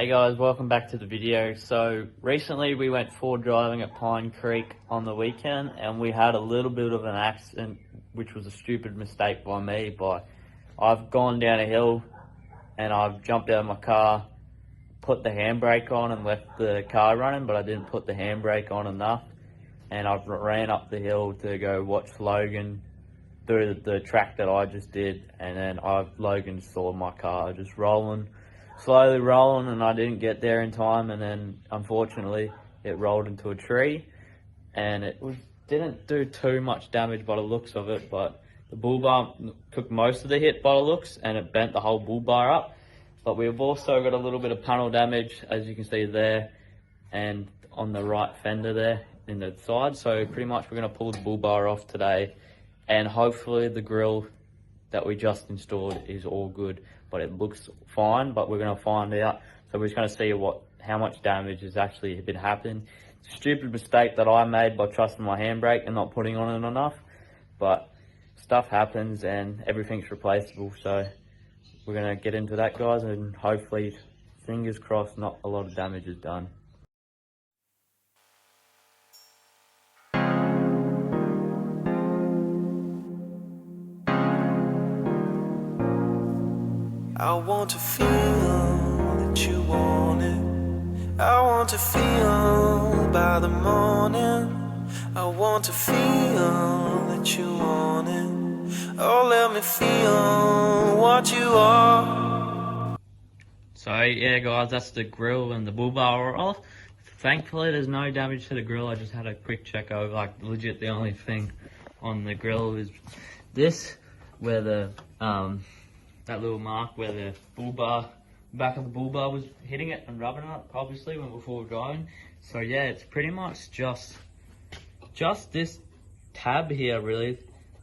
Hey guys, welcome back to the video. So recently we went forward driving at Pine Creek on the weekend and we had a little bit of an accident, which was a stupid mistake by me. I've gone down a hill and I've jumped out of my car, put the handbrake on and left the car running, but I didn't put the handbrake on enough, and I've ran up the hill to go watch Logan through the track that I just did, and then Logan saw my car just slowly rolling, and I didn't get there in time, and then unfortunately it rolled into a tree, and didn't do too much damage by the looks of it, but the bull bar took most of the hit by the looks, and it bent the whole bull bar up. But we've also got a little bit of panel damage, as you can see there, and on the right fender there in the side. So pretty much we're going to pull the bull bar off today, and hopefully the grill that we just installed is all good. But it looks fine, but we're going to find out. So we're just going to see how much damage has actually been happening. Stupid mistake that I made by trusting my handbrake and not putting on it enough, but stuff happens and everything's replaceable. So we're going to get into that, guys, and hopefully, fingers crossed, not a lot of damage is done. I want to feel that you want it. I want to feel by the morning. I want to feel that you want it. Oh, let me feel what you are. So yeah, guys, that's the grill and the bull bar off. Thankfully, there's no damage to the grill. I just had a quick check over. Like, legit, the only thing on the grill is this, where the that little mark where the back of the bull bar was hitting it and rubbing it, obviously, when before driving. So yeah, it's pretty much just this tab here, really,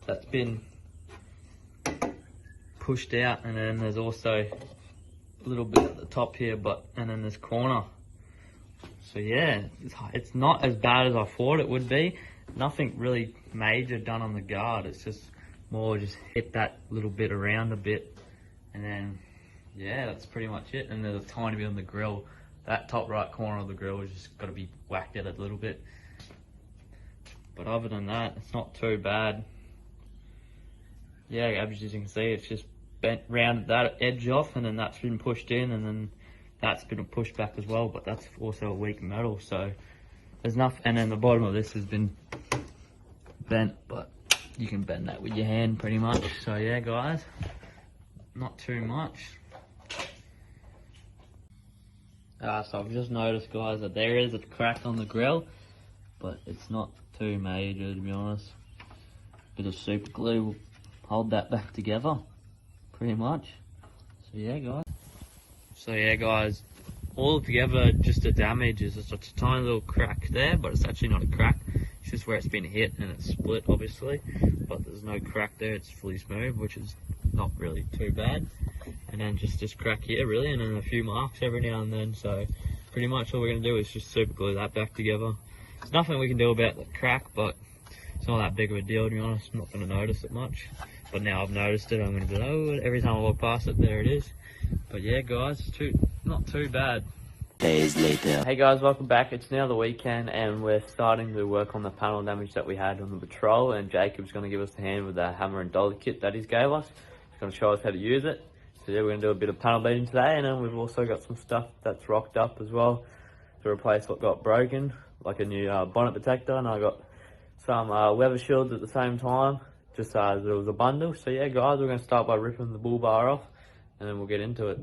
that's been pushed out, and then there's also a little bit at the top here, and then this corner. So yeah, it's not as bad as I thought it would be. Nothing really major done on the guard. It's just more just hit that little bit around a bit, and then yeah, that's pretty much it. And there's a tiny bit on the grill. That top right corner of the grill has just got to be whacked at a little bit. But other than that, it's not too bad. Yeah, as you can see, it's just rounded that edge off, and then that's been pushed in, and then that's been pushed back as well, but that's also a weak metal, so there's nothing. And then the bottom of this has been bent, but you can bend that with your hand pretty much. So yeah, guys, not too much. So I've just noticed, guys, that there is a crack on the grill, but it's not too major, to be honest. Bit of super glue will hold that back together, pretty much. So yeah, guys, all together, just the damage is just a tiny little crack there, but it's actually not a crack. It's just where it's been hit and it's split, obviously, but there's no crack there. It's fully smooth, which is not really too bad. And then just this crack here, really, and then a few marks every now and then. So pretty much all we're going to do is just super glue that back together. There's nothing we can do about the crack, but it's not that big of a deal, to be honest. I'm not going to notice it much, but now I've noticed it, I'm going to be like, oh, every time I walk past it, there it is. But yeah, guys, not too bad. Days later. Hey guys, welcome back. It's now the weekend and we're starting to work on the panel damage that we had on the patrol, and Jacob's going to give us a hand with the hammer and dolly kit that he's gave us. He's going to show us how to use it. So yeah, we're going to do a bit of panel beating today, and then we've also got some stuff that's rocked up as well to replace what got broken, like a new bonnet protector, and I got some weather shields at the same time, just as there was a bundle. So yeah, guys, we're going to start by ripping the bull bar off, and then we'll get into it.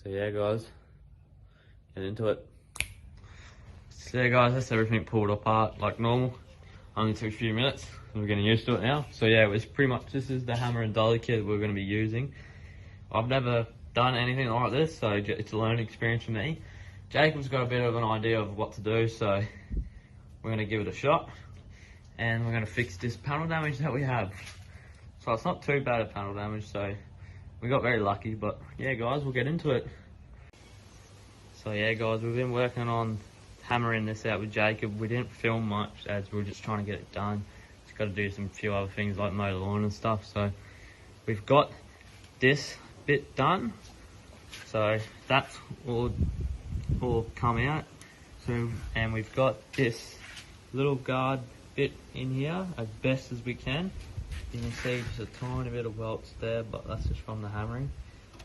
So yeah, guys, get into it. So yeah, guys, that's everything pulled apart like normal. Only took a few minutes. We're getting used to it now. So yeah, it was pretty much, this is the hammer and dolly kit we're going to be using. I've never done anything like this, so it's a learning experience for me. Jacob's got a bit of an idea of what to do, so we're going to give it a shot, and we're going to fix this panel damage that we have. So it's not too bad of panel damage, so we got very lucky. But yeah, guys, we'll get into it. So yeah, guys, we've been working on hammering this out with Jacob. We didn't film much as we were just trying to get it done. Just got to do some few other things like mow the lawn and stuff. So we've got this bit done, So that's all come out. So, and we've got this little guard bit in here as best as we can. You can see just a tiny bit of welts there, but that's just from the hammering.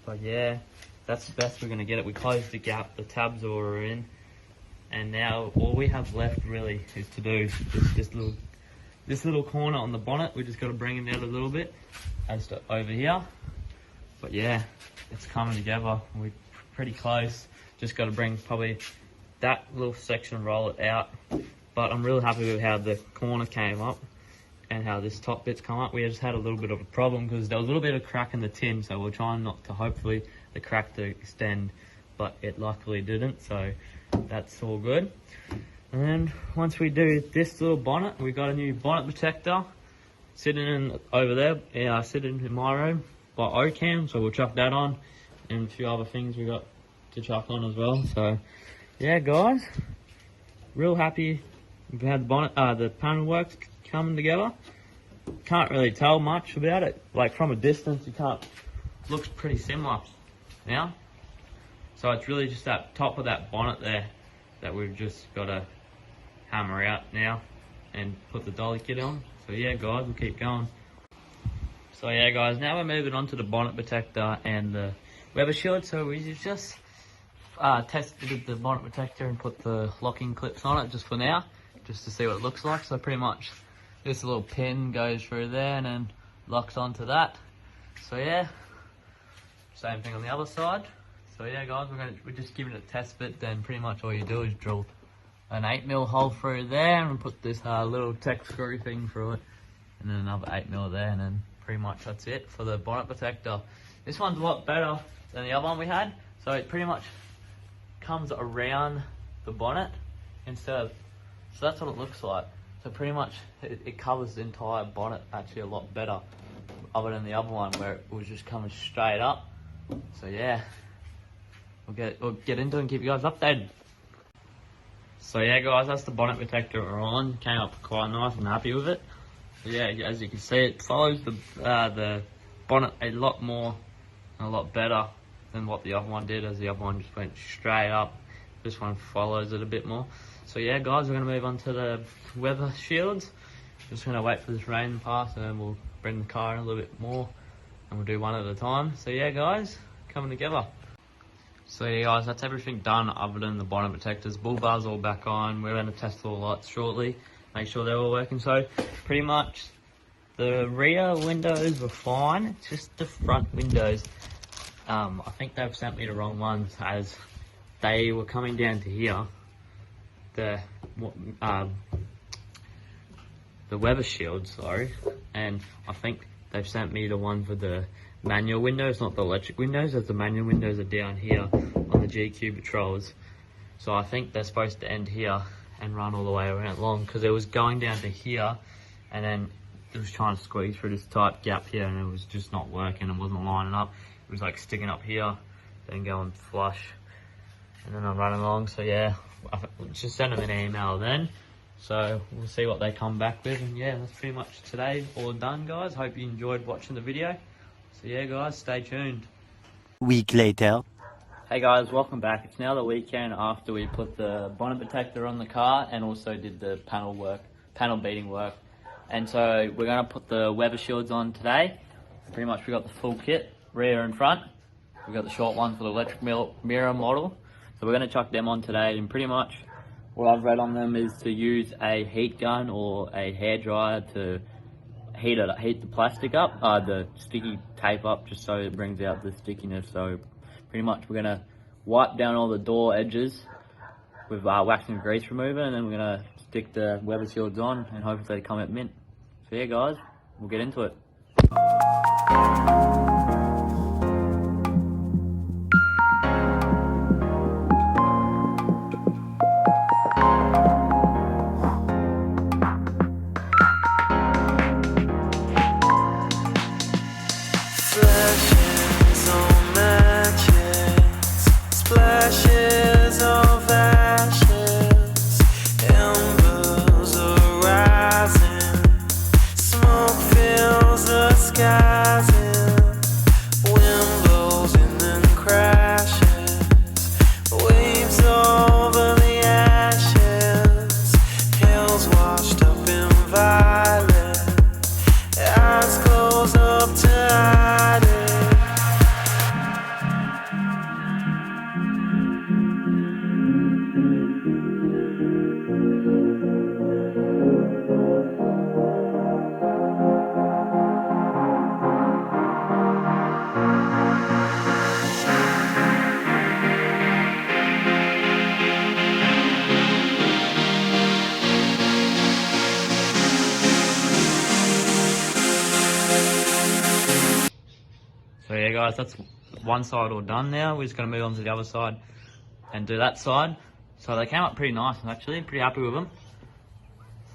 But yeah, that's the best we're gonna get it. We closed the gap, the tabs are all in, and now all we have left really is to do this little corner on the bonnet. We just got to bring it out a little bit as to over here. But yeah, it's coming together. We're pretty close. Just got to bring probably that little section, roll it out. But I'm really happy with how the corner came up and how this top bit's come up. We just had a little bit of a problem because there was a little bit of crack in the tin, so we're trying not to, hopefully the crack to extend, but it luckily didn't, so that's all good. And then once we do this little bonnet, we got a new bonnet protector sitting in over there. Yeah, sitting in my room by Ocam, so we'll chuck that on, and a few other things we got to chuck on as well. So yeah, guys, real happy we've had the bonnet, the panel works coming together. Can't really tell much about it, like from a distance you can't, looks pretty similar now. So it's really just that top of that bonnet there that we've just got to hammer out now and put the dolly kit on. So yeah guys, we'll keep going. So yeah guys, now we're moving on to the bonnet protector and the weather shield. So we just tested the bonnet protector and put the locking clips on it just for now, just to see what it looks like. So pretty much this little pin goes through there and then locks onto that. So yeah, same thing on the other side. So yeah guys, we're just giving it a test bit. Then pretty much all you do is drill an 8mm hole through there and put this little tech screw thing through it, and then another 8mm there, and then pretty much that's it for the bonnet protector. This one's a lot better than the other one we had. So it pretty much comes around the bonnet instead of, so that's what it looks like. So pretty much it covers the entire bonnet actually a lot better, other than the other one where it was just coming straight up. So yeah, we'll get into it and keep you guys updated. So yeah guys, that's the bonnet protector we're on. Came up quite nice, I'm happy with it. So yeah, as you can see, it follows the bonnet a lot more and a lot better than what the other one did, as the other one just went straight up. This one follows it a bit more. So yeah guys, we're going to move on to the weather shields. Just going to wait for this rain to pass and then we'll bring the car in a little bit more and we'll do one at a time. So yeah guys, coming together. So yeah guys, that's everything done other than the bonnet protectors. Bull bars all back on. We're going to test all the lights shortly, make sure they're all working. So pretty much the rear windows were fine, it's just the front windows. I think they've sent me the wrong ones, as they were coming down to here. The weather shield, sorry, and I think they've sent me the one for the manual windows, not the electric windows, as the manual windows are down here on the GQ patrols. So I think they're supposed to end here and run all the way around long, because it was going down to here and then it was trying to squeeze through this tight gap here and it was just not working, it wasn't lining up. It was like sticking up here, then going flush, and then I'm running along. So yeah, I just sent them an email then, so we'll see what they come back with. And yeah, that's pretty much today all done guys. Hope you enjoyed watching the video. So yeah guys, stay tuned. Week later. Hey guys, welcome back. It's now the weekend after we put the bonnet protector on the car and also did the panel beating work. And so we're going to put the weather shields on today. Pretty much we got the full kit, rear and front. We've got the short one for the electric mirror model. So we're going to chuck them on today, and pretty much what I've read on them is to use a heat gun or a hairdryer to heat the plastic up, the sticky tape up, just so it brings out the stickiness. So pretty much we're going to wipe down all the door edges with wax and grease remover, and then we're going to stick the weather shields on and hopefully they come out mint. So yeah guys, we'll get into it. Flashes on matches, splashes of ashes, embers are rising, smoke fills guys, that's one side all done now. We're just going to move on to the other side and do that side. So they came up pretty nice, actually. Pretty happy with them.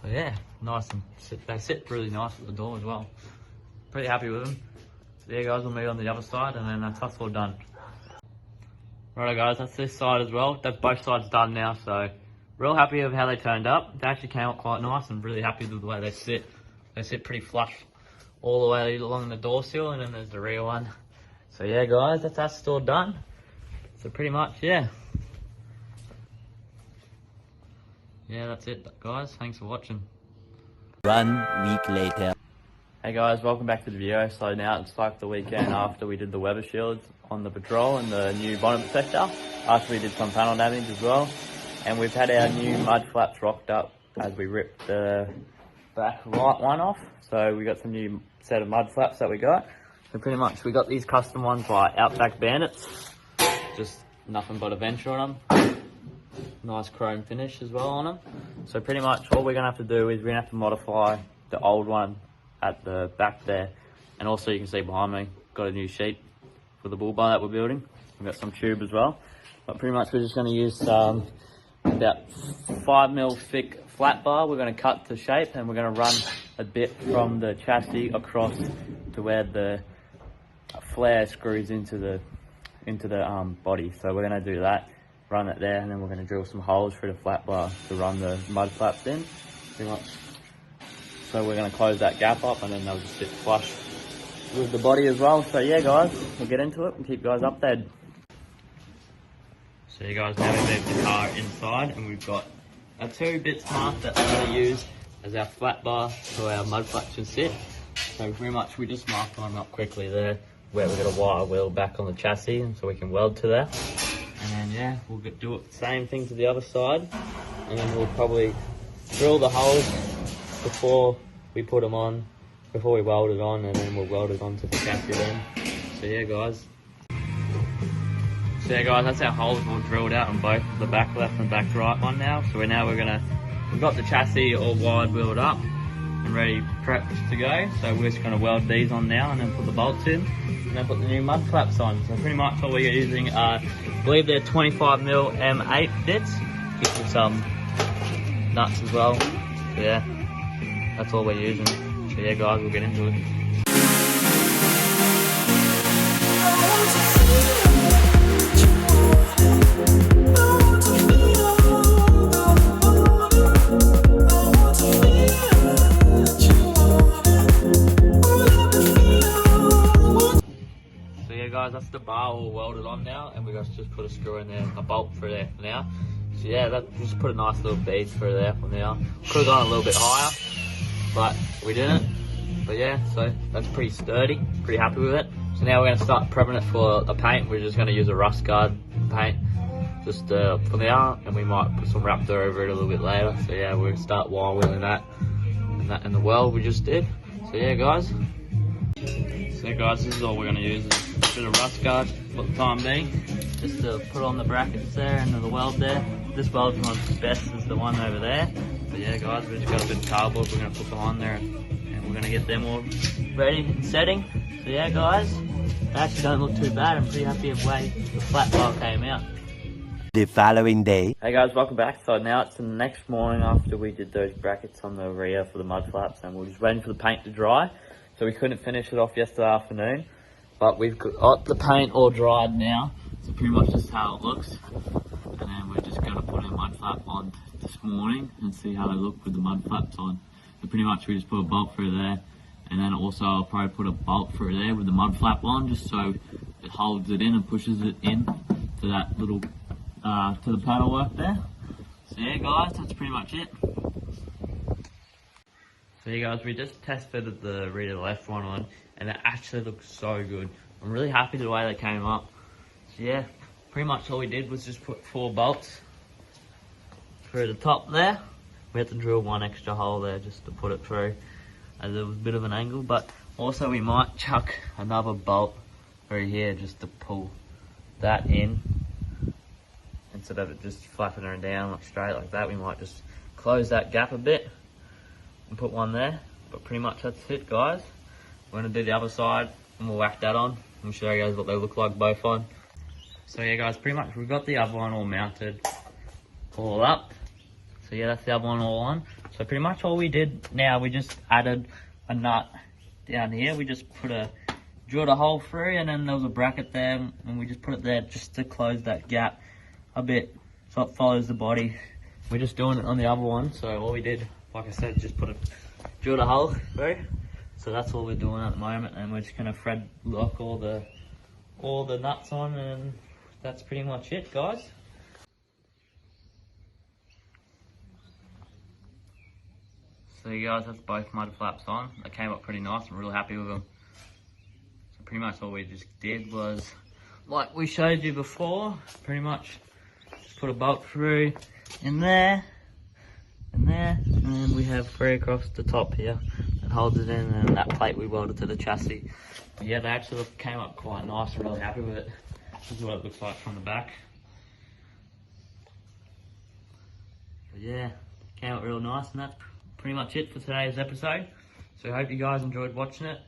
So yeah, nice, and they sit really nice at the door as well. Pretty happy with them. So yeah guys, we'll move on to the other side and then that's all done. Righto guys, that's this side as well. That's both sides done now, so real happy with how they turned up. They actually came out quite nice and really happy with the way they sit. They sit pretty flush all the way along the door sill, and then there's the rear one. So yeah guys, that's all done. So pretty much, yeah. Yeah, that's it guys. Thanks for watching. 1 week later. Hey guys, welcome back to the video. So now it's like the weekend after we did the weather shields on the patrol and the new bonnet protector, after we did some panel damage as well. And we've had our new mud flaps rocked up as we ripped the back right one off. So we got some new set of mud flaps that we got. So pretty much we got these custom ones by Outback Bandits. Just nothing but a venture on them. Nice chrome finish as well on them. So pretty much all we're gonna have to do is we're gonna have to modify the old one at the back there. And also you can see behind me, got a new sheet for the bull bar that we're building. We've got some tube as well. But pretty much we're just gonna use about 5mm thick flat bar. We're gonna cut to shape and we're gonna run a bit from the chassis across to where the flare screws into the body. So we're gonna do that, run it there, and then we're gonna drill some holes through the flat bar to run the mud flaps in, pretty much. So we're going to close that gap up and then they'll just sit flush with the body as well. So yeah guys, we'll get into it and keep you guys updated. So you guys, now we moved the car inside and we've got our 2 bits marked that we're going to use as our flat bar so our mud flaps can sit. So pretty much we just marked one up quickly there where we're going to wire wheel back on the chassis and so we can weld to that. And then yeah, we'll do the same thing to the other side and then we'll probably drill the holes before we put them on, before we weld it on, and then we'll weld it onto the chassis then. So yeah guys. So yeah guys, that's our holes all drilled out on both the back left and back right one now. So we've got the chassis all wide wheeled up and ready prepped to go. So we're just gonna weld these on now and then put the bolts in and then put the new mud flaps on. So pretty much what we're using are, I believe they're 25mm M8 bits, just with some nuts as well. So yeah. That's all we're using. So yeah guys, we'll get into it. So yeah guys, that's the bar all welded on now and we got to just put a screw in there, a bolt through there for now. So yeah, just put a nice little bead through there for now. Could have gone a little bit higher, but we didn't. But yeah, so that's pretty sturdy, pretty happy with it. So now we're going to start prepping it for the paint. We're just going to use a rust guard paint just for now, and we might put some Raptor over it a little bit later. So yeah, we're going to start wire wheeling that and the weld we just did. So yeah guys. So guys, this is all we're going to use, is a bit of rust guard for the time being, just to put on the brackets there and the weld there. This weld one's best is the one over there. But yeah guys, we just got a bit of cardboard we're going to put behind there and we're going to get them all ready and setting. So yeah guys, they actually don't look too bad. I'm pretty happy with the way the flat bar came out. The following day. Hey guys, welcome back. So now it's the next morning after we did those brackets on the rear for the mud flaps and we're just waiting for the paint to dry. So we couldn't finish it off yesterday afternoon, but we've got the paint all dried now. So pretty much just how it looks. And then we're just going to put a mud flap on this morning and see how they look with the mud flaps on. So pretty much we just put a bolt through there, and then also I'll probably put a bolt through there with the mud flap on, just so it holds it in and pushes it in to that little to the panel work there. So yeah guys, that's pretty much it. So yeah guys, we just test fitted the rear left one on and it actually looks so good. I'm really happy with the way they came up. So yeah, pretty much all we did was just put 4 bolts through the top there. We had to drill 1 extra hole there just to put it through, as it was a bit of an angle, but also we might chuck another bolt through here just to pull that in instead of it just flapping her down like straight like that. We might just close that gap a bit and put one there. But pretty much that's it guys. We're going to do the other side and we'll whack that on I'll show you guys what they look like both on. So yeah guys, pretty much we've got the other one all mounted, all up. So yeah, that's the other one all on. So pretty much all we did now, we just added a nut down here. We just drilled a hole through, and then there was a bracket there, and we just put it there just to close that gap a bit so it follows the body. We're just doing it on the other one. So all we did, like I said, just drilled a hole through. So that's all we're doing at the moment, and we're just gonna thread lock all the nuts on, and that's pretty much it, guys. So you guys, that's both Mudflaps on. They came up pretty nice. I'm really happy with them. So pretty much all we just did was, like we showed you before, pretty much just put a bolt through in there, and there, and then we have 3 across the top here that holds it in, and that plate we welded to the chassis. But yeah, they actually came up quite nice. I'm really happy with it. This is what it looks like from the back. But yeah, came out real nice, and that's pretty much it for today's episode. So I hope you guys enjoyed watching it.